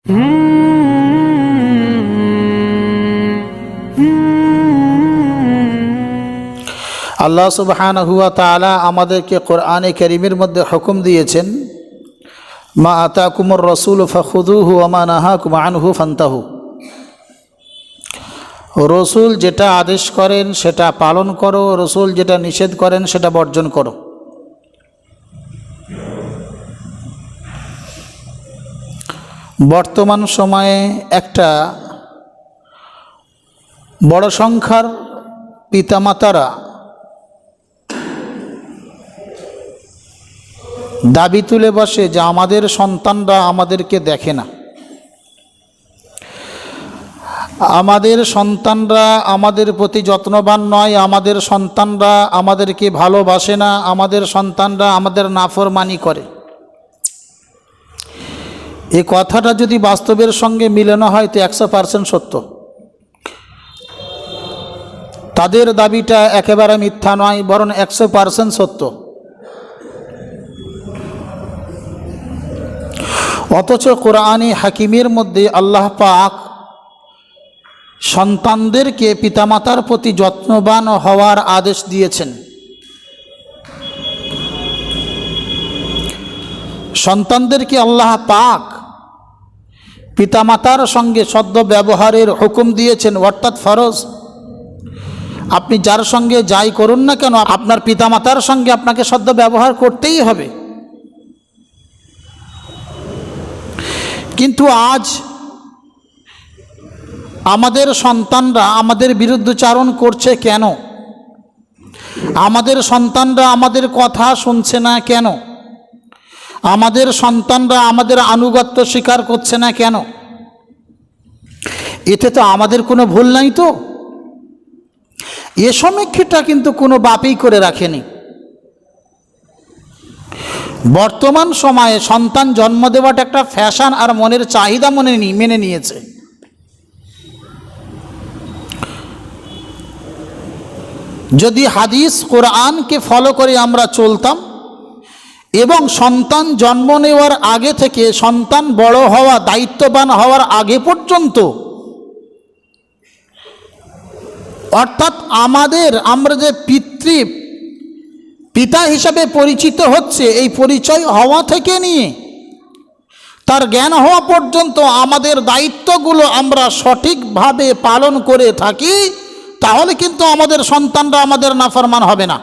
আল্লাহ সুবহানাহু ওয়া তাআলা আমাদেরকে কোরআনে কারীমের মধ্যে হুকুম দিয়েছেন, মা আতাকুমুর রাসূল ফাখুযুহু ওয়া মা নাহাকুম আনহু ফান্তাহু। রসুল যেটা আদেশ করেন সেটা পালন করো, রসুল যেটা নিষেধ করেন সেটা বর্জন করো। বর্তমান সময়ে একটা বড় সংখ্যার পিতামাতারা দাবি তুলে বসে যে আমাদের সন্তানরা আমাদেরকে দেখে না, আমাদের সন্তানরা আমাদের প্রতি যত্নবান নয়, আমাদের সন্তানরা আমাদেরকে ভালোবাসে না, আমাদের সন্তানরা আমাদের নাফরমানি করে। এই কথাটা যদি বাস্তবের সঙ্গে মিলানো হয় তো 100% সত্য। তাদের দাবিটা একেবারে মিথ্যা নয়, বরং 100% সত্য। অথচ কোরআনে হাকিমের মধ্যে আল্লাহ পাক সন্তানদেরকে পিতামাতার প্রতি যত্নবান হওয়ার আদেশ দিয়েছেন। সন্তানদেরকে আল্লাহ পাক পিতামাতার সঙ্গে সদ্য ব্যবহারের হুকুম দিয়েছেন, অর্থাৎ ফরজ। আপনি যার সঙ্গে যাই করুন না কেন, আপনার পিতামাতার সঙ্গে আপনাকে সদ্য ব্যবহার করতেই হবে। কিন্তু আজ আমাদের সন্তানরা আমাদের বিরুদ্ধচারণ করছে কেন? আমাদের সন্তানরা আমাদের কথা শুনছে না কেন? আমাদের সন্তানরা আমাদের আনুগত্য স্বীকার করছে না কেন? এতে তো আমাদের কোনো ভুল নাই। তো এ সমীক্ষাটা কিন্তু কোনো বাপই করে রাখেনি। বর্তমান সময়ে সন্তান জন্ম দেওয়াটা একটা ফ্যাশন আর মনের চাহিদা মেনে নিয়েছে। যদি হাদিস কোরআনকে ফলো করে আমরা চলতাম এবং সন্তান জন্ম নেওয়ার আগে থেকে সন্তান বড় হওয়া, দায়িত্ববান হওয়ার আগে পর্যন্ত, অর্থাৎ আমরা যে পিতা হিসাবে পরিচিত হচ্ছে, এই পরিচয় হওয়া থেকে নিয়ে তার জ্ঞান হওয়া পর্যন্ত আমাদের দায়িত্বগুলো আমরা সঠিকভাবে পালন করে থাকি, তাহলে কিন্তু আমাদের সন্তানরা আমাদের নাফরমান হবে না।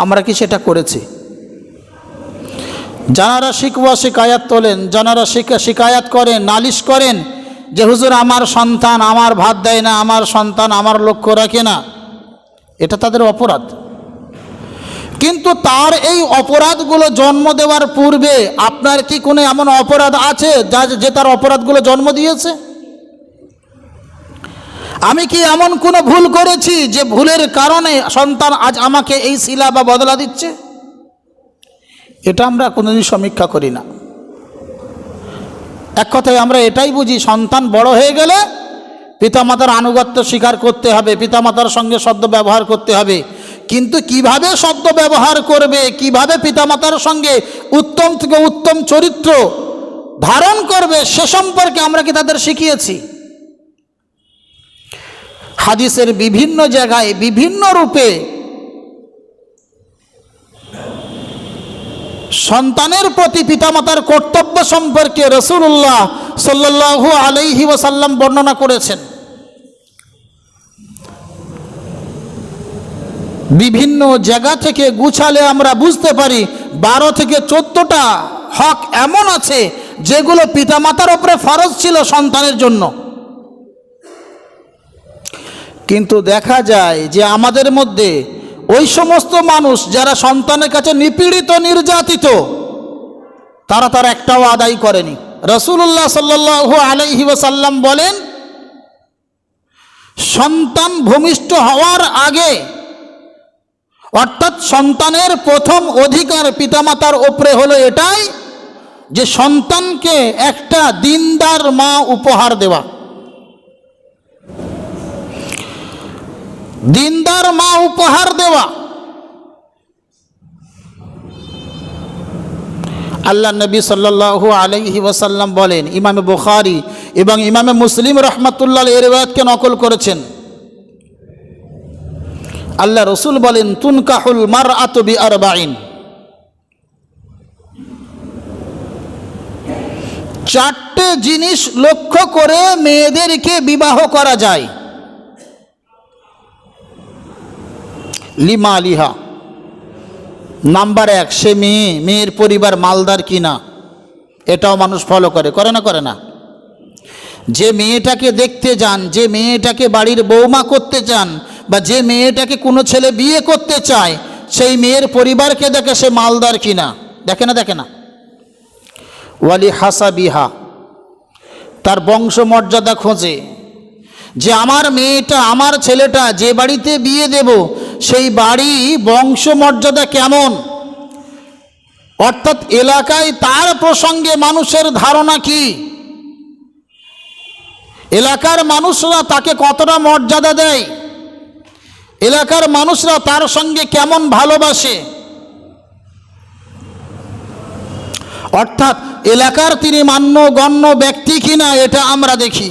আমরা কি সেটা করেছি? যারা শিকওয়া শিকায়াত তোলেন, যারা শিকায়াত করেন, নালিশ করেন যে হুজুর আমার সন্তান আমার ভাত দেয় না, আমার সন্তান আমার লক্ষ্য রাখে না, এটা তাদের অপরাধ। কিন্তু তার এই অপরাধগুলো জন্ম দেওয়ার পূর্বে আপনার কি কোনো এমন অপরাধ আছে যে তার অপরাধগুলো জন্ম দিয়েছে? আমি কি এমন কোনো ভুল করেছি যে ভুলের কারণে সন্তান আজ আমাকে এই শিলা বা বদলা দিচ্ছে? এটা আমরা কোনোদিন সমীক্ষা করি না। এক কথায় আমরা এটাই বুঝি, সন্তান বড় হয়ে গেলে পিতামাতার আনুগত্য স্বীকার করতে হবে, পিতামাতার সঙ্গে সদ্য ব্যবহার করতে হবে। কিন্তু কিভাবে সদ্য ব্যবহার করবে, কিভাবে পিতামাতার সঙ্গে উত্তম থেকে উত্তম চরিত্র ধারণ করবে, সে সম্পর্কে আমরা কি তাদের শিখিয়েছি? হাদিসের বিভিন্ন জায়গায় বিভিন্ন রূপে সন্তানের প্রতি পিতামাতার কর্তব্য সম্পর্কে রাসূলুল্লাহ সাল্লাল্লাহু আলাইহি ওয়াসাল্লাম বর্ণনা করেছেন। বিভিন্ন জায়গা থেকে গুছালে আমরা বুঝতে পারি 12 থেকে 14টা হক এমন আছে যেগুলো পিতামাতার উপরে ফরজ ছিল সন্তানের জন্য। কিন্তু দেখা যায় যে আমাদের মধ্যে ওই সমস্ত মানুষ যারা সন্তানের কাছে নিপীড়িত, নির্যাতিত, তারা একটাও আদায় করেনি। রাসূলুল্লাহ সাল্লাল্লাহু আলাইহি ওয়াসাল্লাম বলেন, সন্তান ভূমিষ্ঠ হওয়ার আগে, অর্থাৎ সন্তানের প্রথম অধিকার পিতামাতার উপরে হলো এটাই যে সন্তানকে একটা দিনদার মা উপহার দেওয়া। দিনদার মা উপহার দেওয়া। আল্লাহ নবী সাল্লাল্লাহু আলাইহি ওয়াসাল্লাম বলেন, ইমামে বুখারী এবং ইমামে মুসলিম রহমাতুল্লাহ এর রিওয়ায়াতকে নকল করেছেন। আল্লাহ রসুল বলেন, তুনকাহুল মারআতু বিআরবাইন, চারটে জিনিস লক্ষ্য করে মেয়েদেরকে বিবাহ করা যায়। লিমা লিহা, নাম্বার 1, সে মেয়ের পরিবার মালদার কিনা, এটাও মানুষ ফলো করে না করে না? যে মেয়েটাকে দেখতে যান, যে মেয়েটাকে বাড়ির বৌমা করতে চান, বা যে মেয়েটাকে কোনো ছেলে বিয়ে করতে চায়, সেই মেয়ের পরিবারকে দেখে সে মালদার কিনা, দেখে না? ওয়ালি হাসাবিহা, তার বংশমর্যাদা খোঁজে, যে আমার মেয়েটা, আমার ছেলেটা যে বাড়িতে বিয়ে দেব সেই বাড়ি বংশমর্যাদা কেমন, অর্থাৎ এলাকায় তার প্রসঙ্গে মানুষের ধারণা কি, এলাকার মানুষরা তাকে কতটা মর্যাদা দেয়, এলাকার মানুষরা তার সঙ্গে কেমন ভালোবাসে, অর্থাৎ এলাকার তিনি মান্যগণ্য ব্যক্তি কিনা, এটা আমরা দেখি।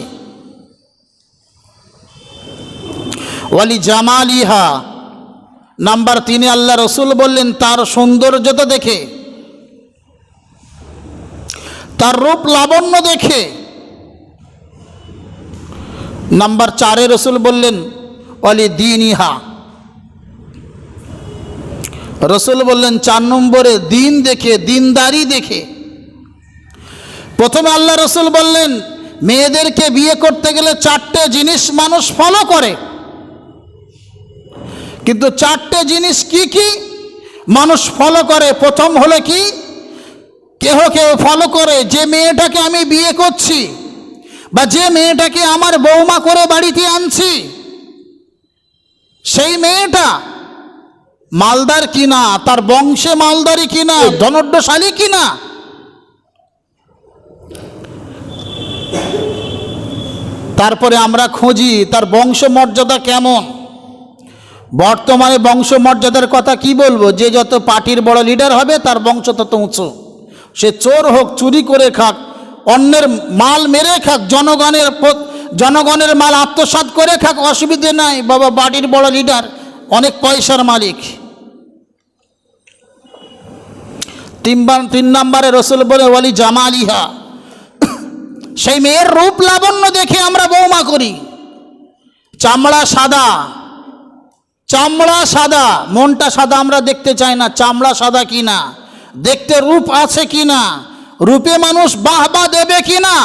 ওয়ালি জামালিহা, নাম্বার 3 আল্লাহ রসুল বললেন তার সৌন্দর্যতা দেখে, তার রূপ লাবণ্য দেখে। নাম্বার 4 রসুল বললেন ওয়ালি দীনিহা, রসুল বললেন 4 নম্বরে দিন দেখে, দিনদারি দেখে। প্রথমে আল্লাহ রসুল বললেন মেয়েদেরকে বিয়ে করতে গেলে 4টে জিনিস মানুষ ফলো করে, কিন্তু 4টে জিনিস কি কি মানুষ ফলো করে? প্রথম হলো কি, কেহ ফলো করে যে মেয়েটাকে আমি বিয়ে করছি বা যে মেয়েটাকে আমার বৌমা করে বাড়িতে আনছি, সেই মেয়েটা মালদার কিনা, তার বংশে মালদারি কিনা, ধনঢ্যশালী কিনা। তারপরে আমরা খুঁজি তার বংশমর্যাদা কেমন। বর্তমানে বংশমর্যাদার কথা কি বলবো, যে যত পার্টির বড় লিডার হবে তার বংশ তত উঁচু, সে চোর হোক, চুরি করে খাক, অন্যের মাল মেরে খাক, জনগণের মাল আত্মসাৎ করে খাক, অসুবিধে নাই, বাবা বাড়ির বড় লিডার, অনেক পয়সার মালিক। 3 নম্বরে রসুল বলে ওয়ালি জামালিহা, সেই মেয়ের রূপ লাবণ্য দেখে আমরা বৌমা করি। চামড়া সাদা, মনটা সাদা আমরা দেখতে চাই না, চামড়া সাদা কিনা, দেখতে রূপ আছে কিনা, রূপে মানুষ বাহবা দেবে কিনা,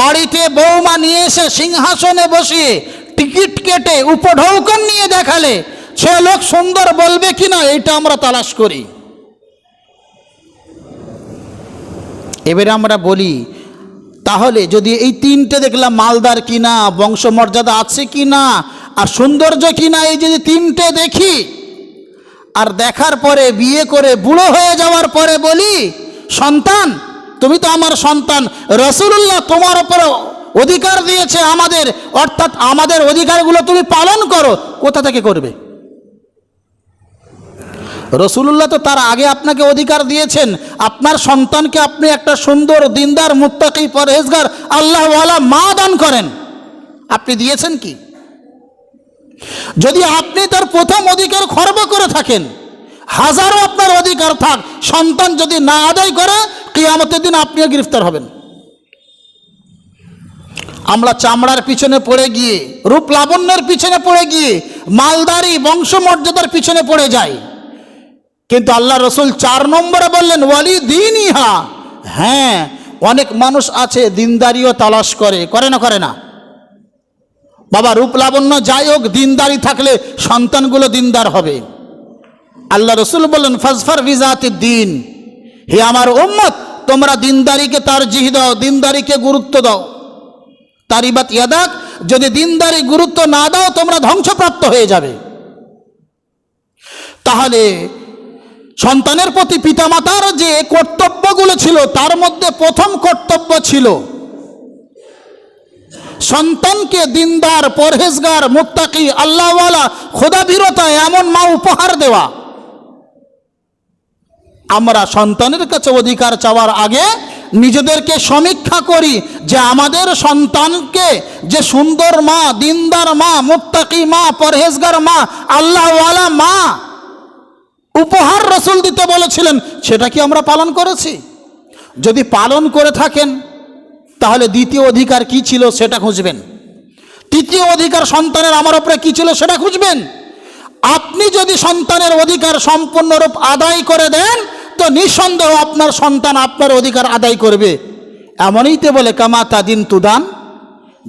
বাড়িতে বৌমা নিয়ে এসে সিংহাসনে বসিয়ে টিকিট কেটে উপঢৌকন নিয়ে দেখালে সে লোক সুন্দর বলবে কিনা, এইটা আমরা তালাশ করি। এবারে আমরা বলি, তাহলে যদি এই 3টে দেখলাম, মালদার কিনা, বংশমর্যাদা আছে কিনা, আর সৌন্দর্য কিনা, এই যদি 3টে দেখি, আর দেখার পরে বিয়ে করে বুড়ো হয়ে যাওয়ার পরে বলি, সন্তান তুমি তো আমার সন্তান, রাসূলুল্লাহ তোমার উপরে অধিকার দিয়েছে আমাদের, অর্থাৎ আমাদের অধিকারগুলো তুমি পালন করো, কোথা থেকে করবে? রাসূলুল্লাহ তো তার আগে আপনাকে অধিকার দিয়েছেন, আপনার সন্তানকে আপনি একটা সুন্দর, দিনদার, মুত্তাকি, পরহেজগার, আল্লাহওয়ালা মা দান করেন, আপনি দিয়েছেন কি? যদি আপনি তার প্রথম অধিকার খর্ব করে থাকেন, হাজারো আপনার অধিকার থাক, সন্তান যদি না আদায় করে, কিয়ামতের দিন আপনিও গ্রেফতার হবেন। আমরা চামড়ার পিছনে পড়ে গিয়ে, রূপ লাবণ্যের পিছনে পড়ে গিয়ে, মালদারি বংশমর্যাদার পিছনে পড়ে যাই, কিন্তু আল্লাহ রসুল 4 নম্বরে বললেন ওয়ালি দীনিহা। হ্যাঁ, অনেক মানুষ আছে দিনদারিও তালাশ করে না? বাবা রূপ লাবণ্য যাই হোক, দিনদারি থাকলে সন্তানগুলো দিনদার হবে। আল্লাহ রসুল বললেন ফাজফার বিজাতিদ দ্বীন, হে আমার উম্মত, তোমরা দিনদারিকে তারজিহ দাও, দিনদারিকে গুরুত্ব দাও। তারিবাত ইয়াদাক, যদি দিনদারি গুরুত্ব না দাও তোমরা ধ্বংসপ্রাপ্ত হয়ে যাবে। তাহলে সন্তানের প্রতি পিতামাতার যে কর্তব্যগুলো ছিল, তার মধ্যে প্রথম কর্তব্য ছিল সন্তানকে দিনদার, পরহেজগার, মুত্তাকি, আল্লাহওয়ালা, খোদাভীরতা এমন মা উপহার দেওয়া। আমরা সন্তানের কাছে অধিকার চাওয়ার আগে নিজেদেরকে সমীক্ষা করি যে আমাদের সন্তানকে যে সুন্দর মা, দিনদার মা, মুত্তাকি মা, পরহেজগার মা, আল্লাহওয়ালা মা উপহার রাসূল দিতে বলেছিলেন, সেটা কি আমরা পালন করেছি? যদি পালন করে থাকেন তাহলে দ্বিতীয় অধিকার কি ছিল সেটা খুঁজবেন। তৃতীয় অধিকার সন্তানের আমার উপরে কি ছিল সেটা খুঁজবেন। আপনি যদি সন্তানের অধিকার সম্পূর্ণরূপ আদায় করে দেন তো নিঃসন্দেহ আপনার সন্তান আপনার অধিকার আদায় করবে। এমনই তো বলে কামা তাদিন তুদান,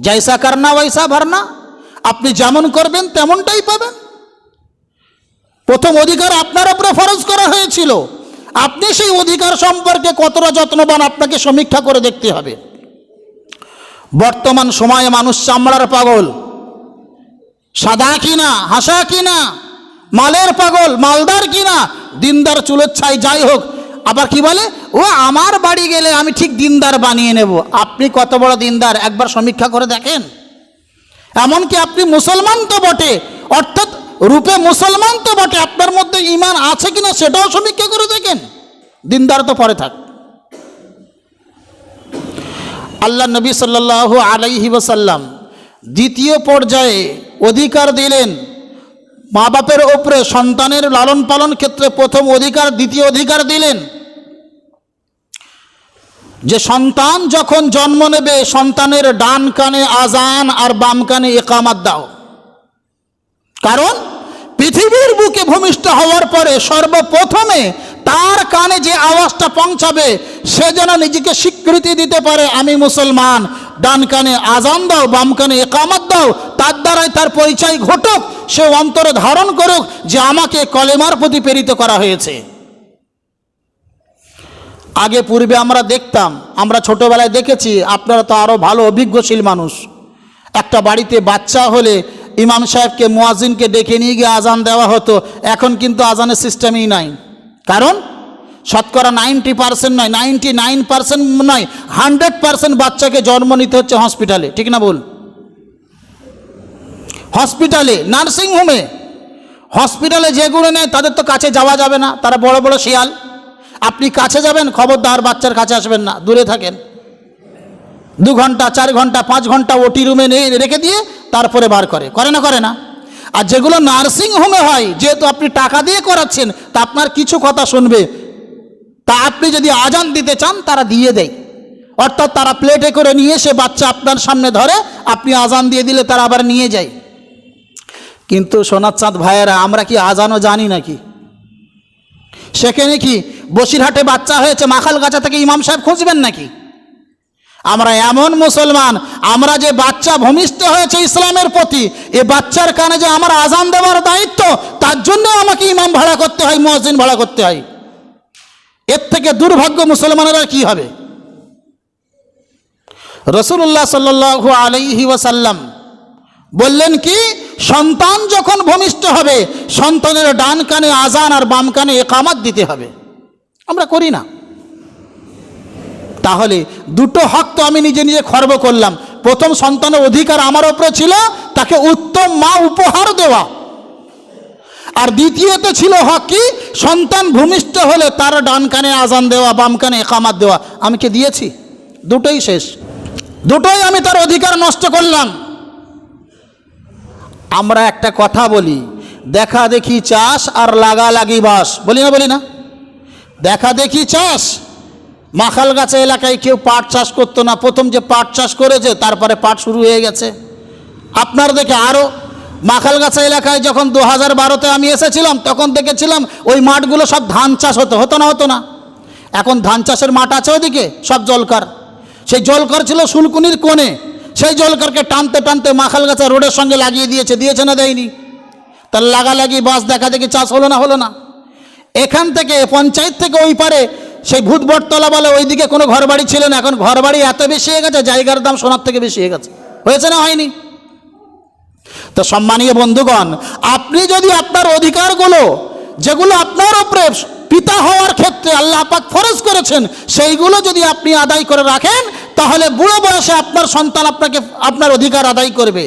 জাইসা কারনা ওয়াইসা ভরনা, আপনি যেমন করবেন তেমনটাই পাবেন। প্রথম অধিকার আপনার উপরে ফরজ করা হয়েছিল, আপনি সেই অধিকার সম্পর্কে কতটা যত্নবান আপনাকে সমীক্ষা করে দেখতে হবে। বর্তমান সময়ে মানুষ চামড়ার পাগল, সাদা কিনা, হাসা কিনা, মালের পাগল, মালদার কিনা, দিনদার চুলের ছাই যাই হোক, আবার কি বলে, ও আমার বাড়ি গেলে আমি ঠিক দিনদার বানিয়ে নেব। আপনি কত বড় দিনদার একবার সমীক্ষা করে দেখেন। এমনকি আপনি মুসলমান তো বটে, অর্থাৎ রূপে মুসলমান তো বটে, আপনার মধ্যে ঈমান আছে কিনা সেটাও সমীক্ষা করে দেখেন। দিনদার তো পরে থাক। আল্লাহ নবী সাল্লাল্লাহু আলাইহি ওয়াসাল্লাম দ্বিতীয় পর্যায়ে অধিকার দিলেন মা বাপের ওপরে সন্তানের লালন পালন ক্ষেত্রে। প্রথম অধিকার, দ্বিতীয় অধিকার দিলেন যে সন্তান যখন জন্ম নেবে সন্তানের ডান কানে আজান আর বাম কানে ইকামত দাও। কারণ পৃথিবীর বুকে ভূমিষ্ঠ হওয়ার পরে সর্বপ্রথমে তার কানে যে আওয়াজটা পৌঁছাবে সে যেন নিজেকে স্বীকৃতি দিতে পারে আমি মুসলমান। ডান কানে আজান দাও, বাম কানে ইকামত দাও, তার দ্বারাই তার পরিচয় ঘটুক, সে অন্তরে ধারণ করুক যে আমাকে কলেমার প্রতি প্রেরিত করা হয়েছে। আগে পূর্বে আমরা দেখতাম, আমরা ছোটবেলায় দেখেছি, আপনারা তো আরও ভালো অভিজ্ঞশীল মানুষ, একটা বাড়িতে বাচ্চা হলে ইমাম সাহেবকে, মুয়াজ্জিনকে ডেকে নিয়ে গিয়ে আজান দেওয়া হতো। এখন কিন্তু আজানের সিস্টেমই নাই। কারণ শতকরা 90% নয়, 99% নয়, 100% বাচ্চাকে জন্ম নিতে হচ্ছে হসপিটালে, ঠিক না বল? হসপিটালে, নার্সিংহোমে, হসপিটালে যেগুলো নেয় তাদের তো কাছে যাওয়া যাবে না, তারা বড় বড় শিয়াল। আপনি কাছে যাবেন, খবরদার বাচ্চার কাছে আসবেন না, দূরে থাকেন। 2 ঘন্টা, 4 ঘন্টা, 5 ঘন্টা ওটি রুমে রেখে দিয়ে তারপরে বার করে না, করে না। আর যেগুলো নার্সিং হোমে হয়, যেহেতু আপনি টাকা দিয়ে করাচ্ছেন, তা আপনার কিছু কথা শুনবে। তা আপনি যদি আজান দিতে চান তারা দিয়ে দেয়, অর্থাৎ তারা প্লেটে করে নিয়ে এসে বাচ্চা আপনার সামনে ধরে, আপনি আজান দিয়ে দিলে তারা আবার নিয়ে যায়। কিন্তু সোনার চাঁদ ভাইয়েরা, আমরা কি আজানও জানি নাকি? সেখানে কি বসিরহাটে বাচ্চা হয়েছে, মাখালগাছা থেকে ইমাম সাহেব খুঁজবেন নাকি? আমরা এমন মুসলমান, আমরা যে বাচ্চা ভূমিষ্ঠ হয়েছে ইসলামের প্রতি, এ বাচ্চার কানে যে আমার আজান দেওয়ার দায়িত্ব, তার জন্য আমাকে ইমাম ভাড়া করতে হয়, মুয়াজ্জিন ভাড়া করতে হয়। এর থেকে দুর্ভাগ্য মুসলমানেরা কি হবে? রাসূলুল্লাহ সাল্লাল্লাহু আলাইহি ওয়াসাল্লাম বললেন কি, সন্তান যখন ভূমিষ্ঠ হবে সন্তানের ডান কানে আজান আর বাম কানে ইকামত দিতে হবে। আমরা করি না। তাহলে দুটো হক তো আমি নিজে নিজে খর্ব করলাম। প্রথম সন্তানের অধিকার আমার উপরে ছিল তাকে উত্তম মা উপহার দেওয়া, আর দ্বিতীয়তে ছিল হক কি, সন্তান ভূমিষ্ঠ হলে তার ডান কানে আজান দেওয়া, বাম কানে ইকামত দেওয়া। আমি কি দিয়েছি? দুটোই শেষ, দুটোই আমি তার অধিকার নষ্ট করলাম। আমরা একটা কথা বলি, দেখা দেখি চাষ আর লাগালাগি বাস, বলি না? দেখা দেখি চাষ। মাখালগাছা এলাকায় কেউ পাট চাষ করতো না, প্রথম যে পাট চাষ করেছে তারপরে পাট শুরু হয়ে গেছে। আপনার দেখে আরও মাখালগাছা এলাকায় যখন 2012-তে আমি এসেছিলাম তখন দেখেছিলাম ওই মাঠগুলো সব ধান চাষ হতো না। এখন ধান চাষের মাঠ আছে ওদিকে, সব জলকার। সেই জলকার ছিল শুলকুনির কোণে, সেই জলকারকে টানতে টানতে মাখালগাছা রোডের সঙ্গে লাগিয়ে দিয়েছে না দেয়নি? তার লাগালাগি বাস দেখা দেখি চাষ হলো না। এখান থেকে পঞ্চায়েত থেকে ওই পারে সেই ভূতবটতলা বলে ওইদিকে কোনো ঘরবাড়ি ছিল না, এখন ঘরবাড়ি এত বেশি হয়ে গেছে, জায়গার দাম সোনার থেকে বেশি হয়ে গেছে। হয়েছে না হয়নি? তো সম্মানীয় বন্ধুগণ, আপনি যদি আপনার অধিকারগুলো যেগুলো আপনার উপরে পিতা হওয়ার ক্ষেত্রে আল্লাহ পাক ফরজ করেছেন সেইগুলো যদি আপনি আদায় করে রাখেন, তাহলে বুড়ো বয়সে আপনার সন্তান আপনার অধিকার আদায় করবে।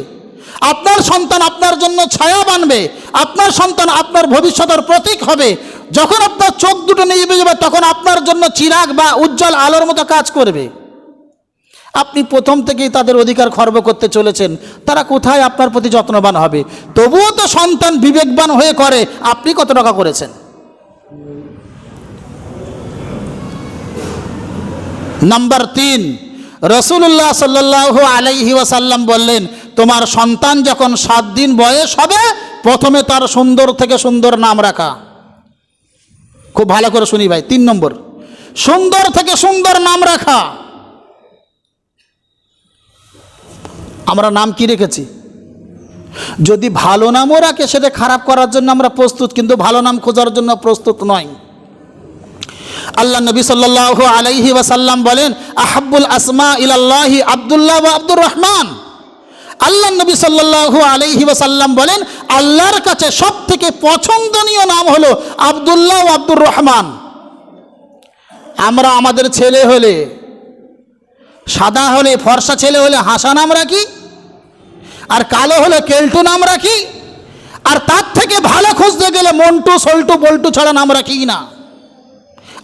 আপনার সন্তান আপনার জন্য ছায়া বানবে, আপনার সন্তান আপনার ভবিষ্যতের প্রতীক হবে। যখন আপনার চোখ দুটো নিভে যাবে তখন আপনার জন্য চিরাগ বা উজ্জ্বল আলোর মতো কাজ করবে। আপনি প্রথম থেকেই তাদের অধিকার খর্ব করতে চলেছেন, তারা কোথায় আপনার প্রতি যত্নবান হবে? তবুও তো সন্তান বিবেকবান হয়ে করে, আপনি কত টাকা করেছেন? নাম্বার 3, রাসূলুল্লাহ সাল্লাল্লাহু আলাইহি ওয়াসাল্লাম বললেন, তোমার সন্তান যখন 7 দিন বয়স হবে প্রথমে তার সুন্দর থেকে সুন্দর নাম রাখা। খুব ভালো করে শুনি ভাই, 3 নম্বর, সুন্দর থেকে সুন্দর নাম রাখা। আমরা নাম কি রেখেছি? যদি ভালো নামও রাখে সেটা খারাপ করার জন্য আমরা প্রস্তুত, কিন্তু ভালো নাম খোঁজার জন্য প্রস্তুত নয়। আল্লাহ নবী সাল্লাল্লাহু আলাইহি ওয়াসাল্লাম বলেন, আহাব্বুল আসমা ইলাল্লাহি আব্দুল্লাহ ওয়া আব্দুর রহমান। আল্লাহ নবী সাল্লাল্লাহু আলাইহি ওয়াসাল্লাম বলেন, আল্লাহর কাছে সবথেকে পছন্দনীয় নাম হলো আব্দুল্লাহ ও আব্দুর রহমান। আমরা আমাদের ছেলে হলে, সাদা হলে, ফর্সা ছেলে হলে হাসা নাম রাখি, আর কালো হলে কেলটু নাম রাখি, আর তার থেকে ভালো খুঁজতে গেলে মন্টু, সল্টু, বল্টু ছাড়া নাম রাখি না।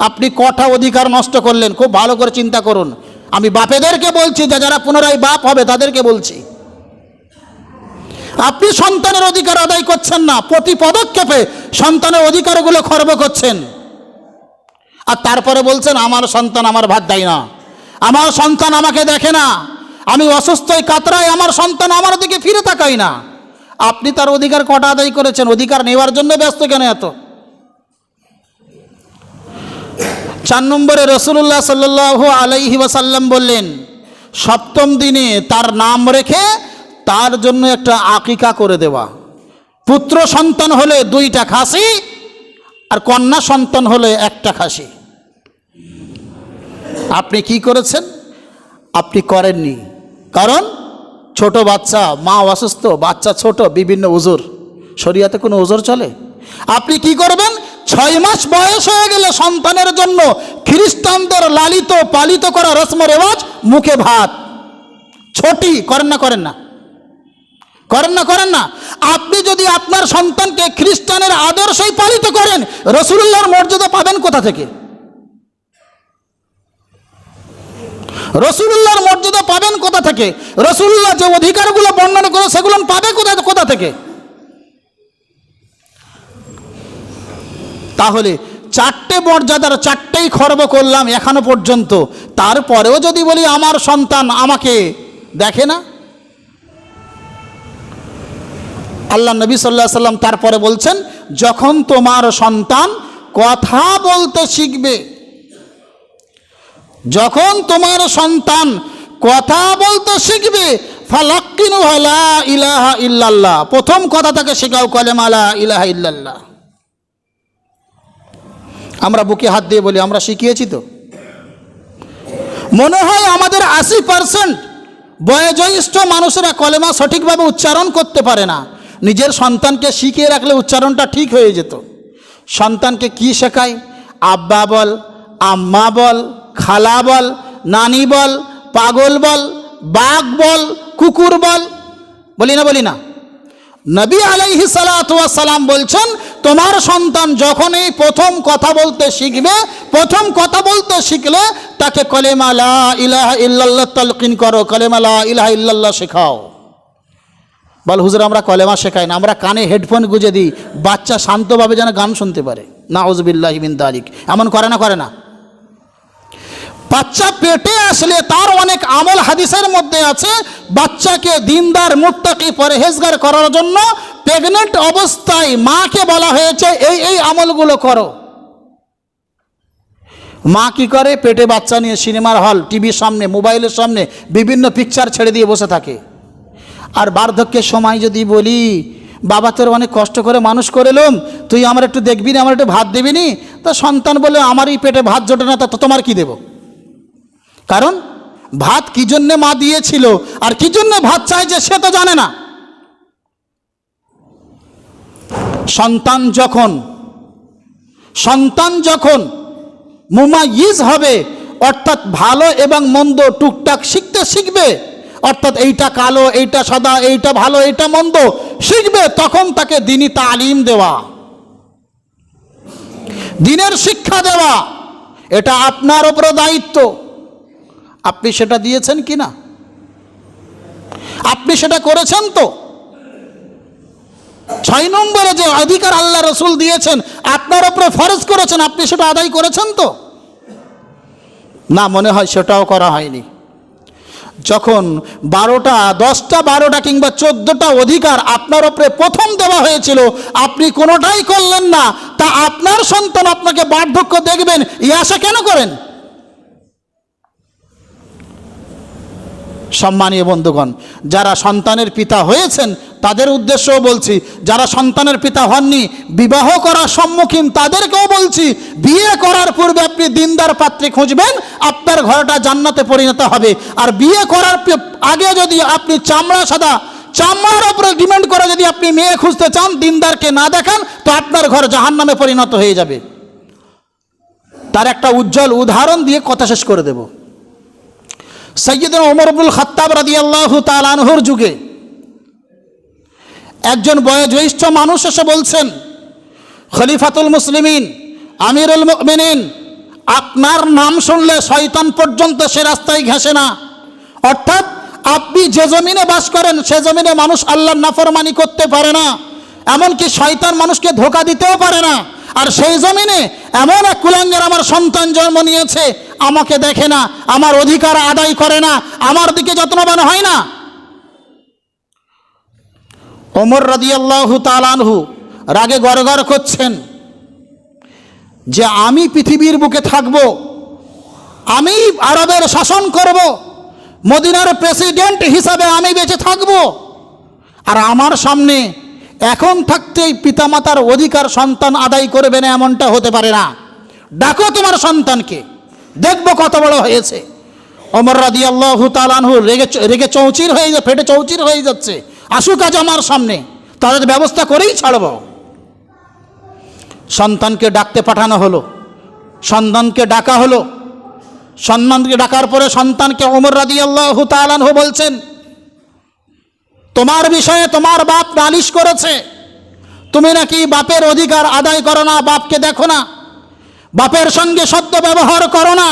আপনি কটা অধিকার নষ্ট করলেন, খুব ভালো করে চিন্তা করুন। আমি বাপেদেরকে বলছি, যারা পুনরায় বাপ হবে তাদেরকে বলছি, আপনি সন্তানের অধিকার আদায় করছেন না, প্রতি পদক্ষেপে সন্তানের অধিকারগুলো খর্ব করছেন, আর তারপরে বলছেন আমার সন্তান আমার ভাত দেয় না, আমার সন্তান আমাকে দেখে না, আমি অসুস্থই কাতরাই, আমার সন্তান আমার দিকে ফিরে তাকায় না। আপনি তার অধিকার কটা আদায় করেছেন? অধিকার নেওয়ার জন্য ব্যস্ত কেন এত? 4 নম্বরে রাসূলুল্লাহ সাল্লাল্লাহু আলাইহি ওয়াসাল্লাম বললেন, 7ম দিনে তার নাম রেখে তার জন্য একটা আকিকা করে দেওয়া। পুত্র সন্তান হলে 2টা খাসি, আর কন্যা সন্তান হলে 1টা খাসি। আপনি কি করেছেন? আপনি করেননি, কারণ ছোট বাচ্চা, মা অসুস্থ, বাচ্চা ছোট, বিভিন্ন উজুর, শরিয়াতে কোনো উজুর চলে? আপনি কি করবেন? 6 মাস বয়স হয়ে গেলে সন্তানের জন্য খ্রিস্টানদের লালিত পালিত করা রসম রেওয়াজ, মুখে ভাত, ছটি করেন না? করেন না? করেন না? করেন না? আপনি যদি আপনার সন্তানকে খ্রিস্টানের আদর্শই পালিত করেন, রাসূলুল্লাহর মর্যাদা পাবেন কোথা থেকে? রাসূলুল্লাহর মর্যাদা পাবেন কোথা থেকে? রাসূলুল্লাহ যে অধিকারগুলো বর্ণনা করে সেগুলো পাবে কোথা থেকে? তাহলে 4টে মর্যাদার 4টেই খর্ব করলাম এখনো পর্যন্ত, তারপরেও যদি বলি আমার সন্তান আমাকে দেখে না। আল্লাহ নবী সাল্লাল্লাহু আলাইহি সাল্লাম তারপরে বলছেন, যখন তোমার সন্তান কথা বলতে শিখবে, যখন তোমার সন্তান কথা বলতে শিখবে, ফালাক্কিনুহু লা ইলাহা ইল্লাল্লাহ, প্রথম কথা তাকে শেখাও কালেমা লা ইলাহা ইল্লাল্লাহ। আমরা বুকে হাত দিয়ে বলি আমরা শিখিয়েছি তো? মনে হয় আমাদের 80% বয়োজ্যেষ্ঠ মানুষেরা কলেমা সঠিকভাবে উচ্চারণ করতে পারে না। নিজের সন্তানকে শিখিয়ে রাখলে উচ্চারণটা ঠিক হয়ে যেত। সন্তানকে কি শেখায়? আব্বা বল, আম্মা বল, খালা বল, নানি বল, পাগল বল, বাঘ বল, কুকুর বল, বলি না? নবী আলাইহিস সালাতু ওয়াস সালাম বলছেন, তোমার সন্তান যখনই প্রথম কথা বলতে শিখবে, প্রথম কথা বলতে শিখলে তাকে কলেমা লা ইলাহা ইল্লাল্লাহ তালকিন করো, কলেমা লা ইলাহা ইল্লাল্লাহ শেখাও। বল হুজুর আমরা কলেমা শেখাই না, আমরা কানে হেডফোন গুঁজে দিই, বাচ্চা শান্তভাবে যেন গান শুনতে পারে। নাউযুবিল্লাহি মিন যালিক। এমন করে না? বাচ্চা পেটে আসলে তার অনেক আমল হাদিসের মধ্যে আছে। বাচ্চাকে দিনদার, মুত্তাকি, পরহেজগার করার জন্য প্রেগনেন্ট অবস্থায় মাকে বলা হয়েছে এই আমলগুলো করো। মা কি করে? পেটে বাচ্চা নিয়ে সিনেমার হল, টিভির সামনে, মোবাইলের সামনে বিভিন্ন পিকচার ছেড়ে দিয়ে বসে থাকে। আর বার্ধক্যের সময় যদি বলি, বাবা তোর অনেক কষ্ট করে মানুষ করেলাম, তুই আমার একটু দেখবি না, আমার একটু ভাত দিবি নি? তা সন্তান বলে আমারই পেটে ভাত জোটে না, তা তোমার কি দেব? কারণ ভাত কি জন্যে মা দিয়েছিল আর কি জন্য ভাত চাইছে সে তো জানে না। সন্তান যখন মুমাইয়িজ হবে, অর্থাৎ ভালো এবং মন্দ টুকটাক শিখবে, অর্থাৎ এইটা কালো, এইটা সাদা, এইটা ভালো, এইটা মন্দ শিখবে, তখন তাকে দ্বীনি তালিম দেওয়া। দিনের শিক্ষা দেওয়া, এটা আপনার উপরে দায়িত্ব। আপনি সেটা দিয়েছেন কি না? আপনি সেটা করেছেন তো? 6 নম্বরে যে অধিকার আল্লাহ রসুল দিয়েছেন, আপনার উপরে ফরজ করেছেন, আপনি সেটা আদায় করেছেন তো? না, মনে হয় সেটাও করা হয়নি। যখন 12টা 10টা 12টা কিংবা 14টা অধিকার আপনার উপরে প্রথম দেওয়া হয়েছিল, আপনি কোনোটাই করলেন না, তা আপনার সন্তান আপনাকে বার্ধক্য দেখবেন এই আশা কেন করেন? সম্মানীয় বন্ধুগণ, যারা সন্তানের পিতা হয়েছেন তাদের উদ্দেশ্যও বলছি, যারা সন্তানের পিতা হননি, বিবাহ করার সম্মুখীন, তাদেরকেও বলছি, বিয়ে করার পূর্বে আপনি দিনদার পাত্রী খুঁজবেন, আপনার ঘরটা জান্নাতে পরিণত হবে। আর বিয়ে করার আগে যদি আপনি চামড়ার উপরে ডিমান্ড করে যদি আপনি মেয়ে খুঁজতে চান, দিনদারকে না দেখান, তো আপনার ঘর জাহান্নামে পরিণত হয়ে যাবে। তার একটা উজ্জ্বল উদাহরণ দিয়ে কথা শেষ করে দেব। সাইয়্যিদনা ওমর ইবনুল খাত্তাব রাদিয়াল্লাহু তাআলা আনহুর যুগে একজন বয়োজ্যেষ্ঠ মানুষ এসে বলছেন, খলিফাতুল মুসলিমিন, আমিরুল মুমিনিন, আপনার নাম শুনলে শয়তান পর্যন্ত সে রাস্তায় ঘেঁষে না। অর্থাৎ আপনি যে জমিনে বাস করেন সে জমিনে মানুষ আল্লাহর নাফরমানি করতে পারে না, এমনকি শয়তান মানুষকে ধোঁকা দিতেও পারে না। আর সেই জমিনে এমন এক কুলাঙ্গার আমার সন্তান জন্ম নিয়েছে, আমাকে দেখে না, আমার অধিকার আদায় করে না, আমার দিকে যত্নবান হয় না। ওমর রাদিয়াল্লাহু তাআলা আনহু রাগে গড়গড় করছেন যে আমি পৃথিবীর বুকে থাকব, আমি আরবের শাসন করব, মদিনার প্রেসিডেন্ট হিসাবে আমি বেঁচে থাকব, আর আমার সামনে এখন থাকতেই পিতামাতার অধিকার সন্তান আদায় করবে না, এমনটা হতে পারে না। ডাকো তোমার সন্তানকে, দেখব কত বড় হয়েছে। ওমর রাদিয়াল্লাহু তাআলা আনহু রেগে চৌচির হয়ে ফেটে চৌচির হয়ে যাচ্ছে, আসুক আজ আমার সামনে, তাদের ব্যবস্থা করেই ছাড়ব। সন্তানকে ডাকতে পাঠানো হলো, সন্তানকে ডাকা হলো। সন্তানকে ডাকার পরে সন্তানকে ওমর রাদিয়াল্লাহু তাআলা আনহু বলছেন, তোমার বিষয়ে তোমার বাপ নালিশ করেছে, তুমি নাকি বাপের অধিকার আদায় করো না, বাপকে দেখো না, বাপের সঙ্গে সদ্য ব্যবহার করো না,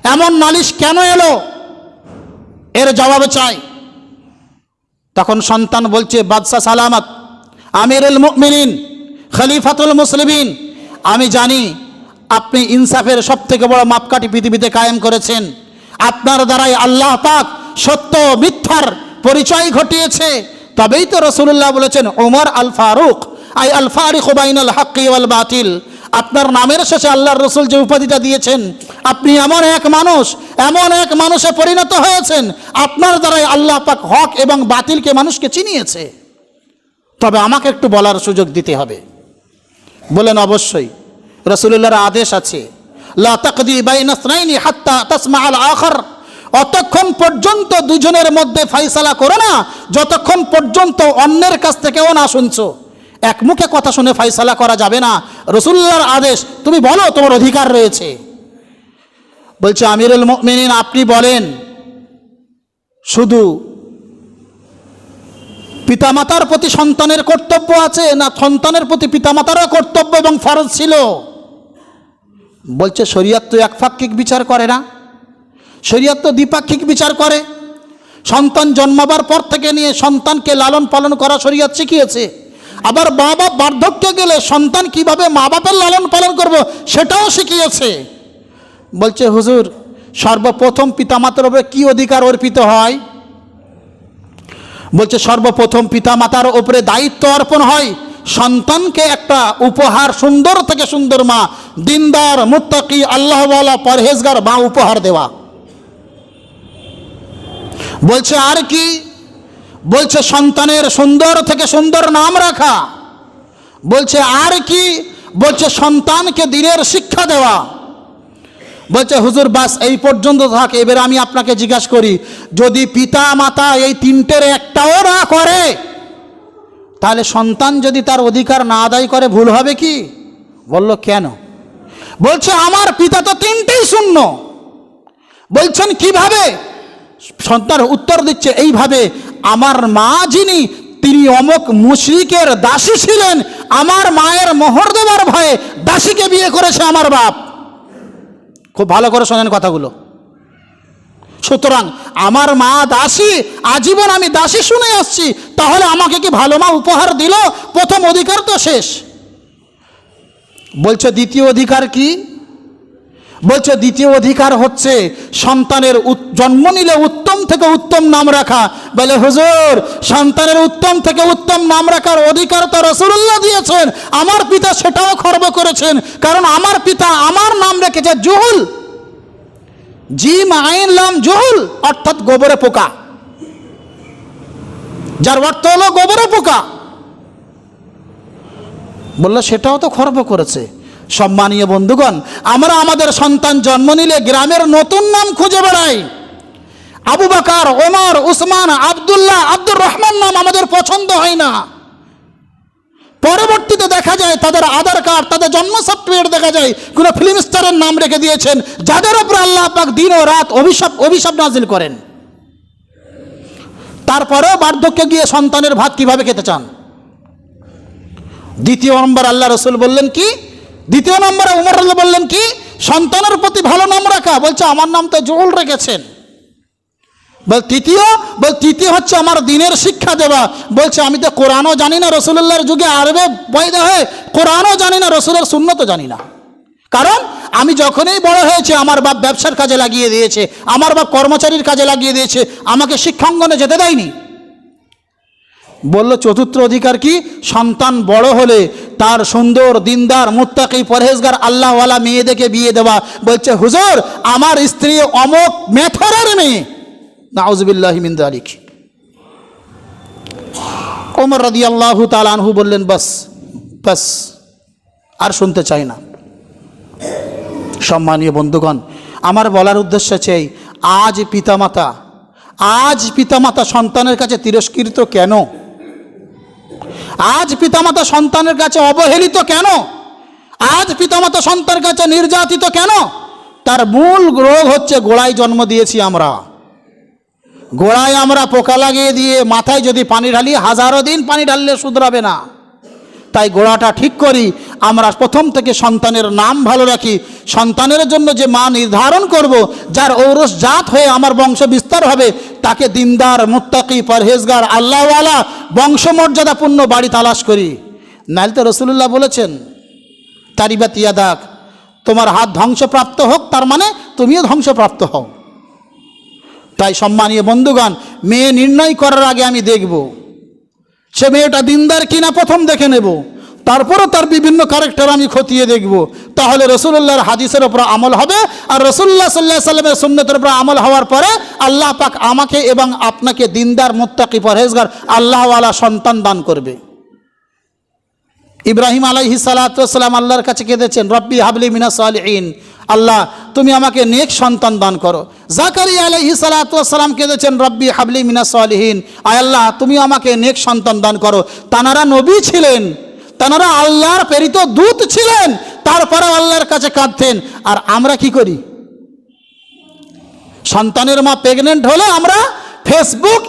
এমন নালিশ কেন এলো? এর জবাব চাই। তখন সন্তান বলছে, বাদশা সালামত, আমিরুল মুমিনিন, খলিফাতুল মুসলিমিন, আমি জানি আপনি ইনসাফের সবথেকে বড় মাপকাঠি পৃথিবীতে কায়েম করেছেন, আপনার দ্বারাই আল্লাহ পাক সত্য মিথ্যার পরিচয় ঘটিয়েছে। তবেই তো রাসূলুল্লাহ বলেছেন, ওমর আল ফারুক, আই আল ফারিকু বাইনাল হাক্কি ওয়াল বাতিল। আপনার নামের শেষে আল্লাহর রসুল যে উপাধিটা দিয়েছেন, আপনি এমন এক মানুষে পরিণত হয়েছেন, আপনার দ্বারাই আল্লাহ পাক হক এবং বাতিলকে মানুষকে চিনিয়েছে। তবে আমাকে একটু বলার সুযোগ দিতে হবে। বলেন, অবশ্যই। রাসূলুল্লাহর আদেশ আছে, লা তাকদি বাইনা ইসনাইনি হাত্তা তাসমাআল আখার, অতক্ষণ পর্যন্ত দুজনের মধ্যে ফয়সালা করো না যতক্ষণ পর্যন্ত অন্যের কাছ থেকেও না শুনছো। এক মুখে কথা শুনে ফয়সালা করা যাবে না, রাসূলুল্লাহর আদেশ, তুমি বলো তোমার অধিকার রয়েছে। বলছে, আমিরুল মুমিনিন, আপনি বলেন, শুধু পিতামাতার প্রতি সন্তানের কর্তব্য আছে, না সন্তানের প্রতি পিতামাতারও কর্তব্য এবং ফরজ ছিল? বলছে, শরীয়ত তো একপাক্ষিক বিচার করে না, শরীয়ত তো দ্বিপাক্ষিক বিচার করে। সন্তান জন্মাবার পর থেকে নিয়ে সন্তানকে লালন পালন করা শরীয়ত শিখিয়েছে। আবার মা বাপ বার্ধক্যে গেলে সন্তান কিভাবে মা বাপের লালন পালন করব সেটাও শিখিয়েছে। বলছে, হুজুর, সর্বপ্রথম পিতামাতার উপরে কি অধিকার অর্পিত হয়? বলছে, সর্বপ্রথম পিতামাতার উপরে দায়িত্ব অর্পণ হয় সন্তানকে একটা উপহার, সুন্দর থেকে সুন্দর মা, দিনদার, মুত্তাকি, আল্লাহওয়ালা, পরহেজগার মা উপহার দেওয়া। বলছে, আর কি? বলছে, সন্তানের সুন্দর থেকে সুন্দর নাম রাখা। বলছে, আর কি? বলছে, সন্তানকে দ্বীনের শিক্ষা দেওয়া। বলছে, হুজুর, বাস এই পর্যন্ত থাক। এবার আমি আপনাকে জিজ্ঞাসা করি, যদি পিতা মাতা এই তিনটের একটাও না করে, তাহলে সন্তান যদি তার অধিকার না আদায় করে ভুল হবে কি? বলল, কেন? বলছে, আমার পিতা তো তিনটেই শূন্য। বলছেন, কিভাবে? সন্তান উত্তর দিচ্ছে এইভাবে, আমার মা যিনি তিনি অমুক মুশরিকের দাসী ছিলেন, আমার মায়ের মোহর দেওয়ার ভয়ে দাসীকে বিয়ে করেছে আমার বাপ। খুব ভালো করে শোনেন কথাগুলো। সুতরাং আমার মা দাসী, আজীবন আমি দাসী শুনে আসছি, তাহলে আমাকে কি ভালো মা উপহার দিল? প্রথম অধিকার তো শেষ। বলছে দ্বিতীয় অধিকার কি? বলছে দ্বিতীয় অধিকার হচ্ছে সন্তানের জন্ম নিলে উত্তম থেকে উত্তম নাম রাখা। বলে হুজুর, সন্তানের উত্তম থেকে উত্তম নাম রাখার অধিকার তো রাসূলুল্লাহ দিয়েছেন, আমার পিতা সেটাও খর্ব করেছেন। কারণ আমার পিতা আমার নাম রেখেছে জুহুল, জিম আইন লাম জুহুল, অর্থাৎ গোবরে পোকা, যার অর্থ হলো গোবরে পোকা। বললো সেটাও তো খর্ব করেছে। সম্মানীয় বন্ধুগণ, আমরা আমাদের সন্তান জন্ম নিলে গ্রামের নতুন নাম খুঁজে বেড়াই। আবু বকর, ওমর, উসমান, আব্দুল্লাহ, আব্দুর রহমান নাম আমাদের পছন্দ হয় না। পরবর্তীতে দেখা যায় তাদের আধার কার্ড, তাদের জন্ম সার্টিফিকেট দেখা যায় কোনো ফিল্ম স্টারের নাম রেখে দিয়েছেন, যাদের উপর আল্লাহ পাক দিন ও রাত অভিশাপ নাজিল করেন। তারপরেও বার্ধক্যে গিয়ে সন্তানের ভাত কিভাবে খেতে চান? দ্বিতীয় নম্বর আল্লাহ রসুল বললেন কি? দ্বিতীয় নম্বরে উমর আল্লাহ বললেন কি? সন্তানের প্রতি ভালো নাম রাখা। বলছে আমার নাম তো জুহুল রেখেছেন। তৃতীয় হচ্ছে আমার দিনের শিক্ষা দেওয়া। বলছে আমি তো কোরআনও জানি না, রসুল্লাহর যুগে আরবে বৈধ হয়ে কোরআনও জানি না, রসুলের সুন্নতও জানি না। কারণ আমি যখনই বড় হয়েছে আমার বাপ ব্যবসার কাজে লাগিয়ে দিয়েছে, আমার বাপ কর্মচারীর কাজে লাগিয়ে দিয়েছে, আমাকে শিক্ষাঙ্গনে যেতে দেয়নি। বলল চতুর্থ অধিকার কি? সন্তান বড় হলে তার সুন্দর, দিনদার, মুত্তাকি, পরহেজগার, আল্লাহওয়ালা মেয়েদেরকে বিয়ে দেওয়া। বলছে হুজুর, আমার স্ত্রী অমুক মেথরের মেয়ে, নাউযুবিল্লাহি মিন যালিক। ওমর রাদিয়াল্লাহু তাআলা আনহু বললেন বাস, আর শুনতে চাই না। সম্মানীয় বন্ধুগণ, আমার বলার উদ্দেশ্য হচ্ছে আজ পিতামাতা সন্তানের কাছে তিরস্কৃত কেন? আজ পিতামাতা সন্তানের কাছে অবহেলিত কেন? আজ পিতামাতা সন্তানের কাছে নির্যাতিত কেন? তার মূল রোগ হচ্ছে গোড়ায় জন্ম দিয়েছি আমরা। গোড়ায় আমরা পোকা লাগিয়ে দিয়ে মাথায় যদি পানি ঢালি, হাজারো দিন পানি ঢাললে শুধরাবে না। তাই গোড়াটা ঠিক করি। আমরা প্রথম থেকে সন্তানের নাম ভালো রাখি। সন্তানের জন্য যে মা নির্ধারণ করব, যার ঔরস জাত হয়ে আমার বংশ বিস্তার হবে, তাকে দিনদার, মুত্তাকি, পরহেজগার, আল্লাহওয়ালা, বংশমর্যাদাপূর্ণ বাড়ি তালাশ করি। নাইলে তো রাসূলুল্লাহ বলেছেন তারিবাত ইয়াদাক, তোমার হাত ধ্বংসপ্রাপ্ত হোক, তার মানে তুমিও ধ্বংসপ্রাপ্ত হও। তাই সম্মানীয় বন্ধুগণ, মেয়ে নির্ণয় করার আগে আমি দেখব সে মেয়েটা দিনদার কিনা, প্রথম দেখে নেব। তারপরও তার বিভিন্ন ক্যারেক্টার আমি খতিয়ে দেখব। তাহলে রাসূলুল্লাহর হাদিসের উপর আমল হবে, আর রাসূলুল্লাহ সাল্লাল্লাহু আলাইহি সাল্লামের সুন্নতের উপর আমল হওয়ার পরে আল্লাহ পাক আমাকে এবং আপনাকে দিনদার, মুত্তাকি, পরহেজগার, আল্লাহওয়ালা সন্তান দান করবে। ইব্রাহিম আলাইহিস সালাতু ওয়াস সালাম আল্লাহর কাছে কেঁদেছেন, রব্বি হাবলি মিনাস সালিহিন, আল্লাহ তুমি আমাকে নেক সন্তান দান করো। জাকারিয়া আলাইহিস সালাতু ওয়াস সালাম কেঁদেছেন, রব্বি হাবলি মিনাস সালিহিন, আয় আল্লাহ তুমি আমাকে নেক সন্তান দান করো। তানারা নবী ছিলেন, তানারা আল্লাহর প্রেরিত দূত ছিলেন, তারপরে আল্লাহর কাছে কাঁদতেন। আর আমরা কি করি? সন্তানের মা প্রেগনেন্ট হলে আমরা ফেসবুক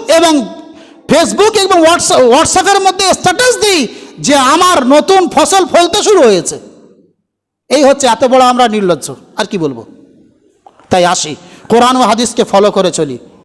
এবং হোয়াটসঅ্যাপের মধ্যে স্ট্যাটাস দিই যে আমার নতুন ফসল ফলতে শুরু হয়েছে। এই হচ্ছে এত বড় আমরা নির্লজ্জ, আর কি বলবো। তাই আসি, কোরআন ও হাদিসকে ফলো করে চলি।